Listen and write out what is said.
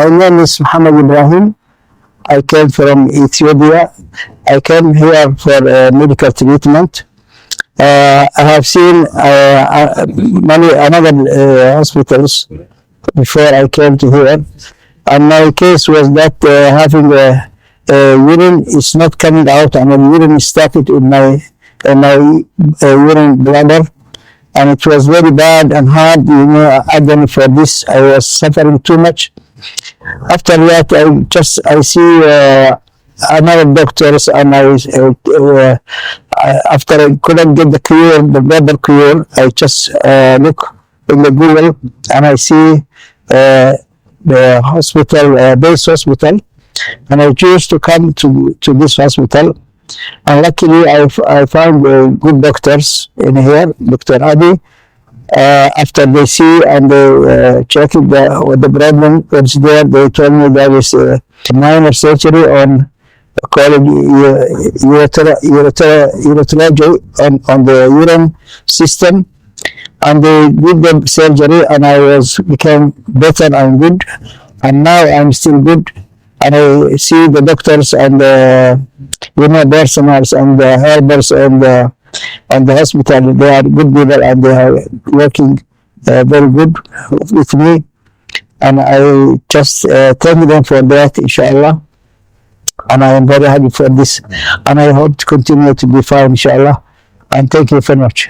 My name is Muhammad Ibrahim. I came from Ethiopia. I came here for medical treatment. I have seen many another hospitals before I came to here, and my case was that having urine is not coming out, and the urine is stuck in my urine bladder, and it was very bad and hard. Agony for this. I was suffering too much. After that, I see another doctors, and after I couldn't get the cure, the bladder cure, I just look in the Google, and I see the hospital, base hospital, and I choose to come to this hospital. And luckily, I found good doctors in here, Dr. Adi. After they see and they check what the problem was there, they told me there is a minor surgery on urology on the urine system, and they did the surgery, and I became better and good, and now I'm still good. And I see the doctors and the personals and the helpers and the hospital. They are good people, and they are working very good with me. And I just thank them for that, inshallah. And I am very happy for this. And I hope to continue to be fine, inshallah. And thank you very much.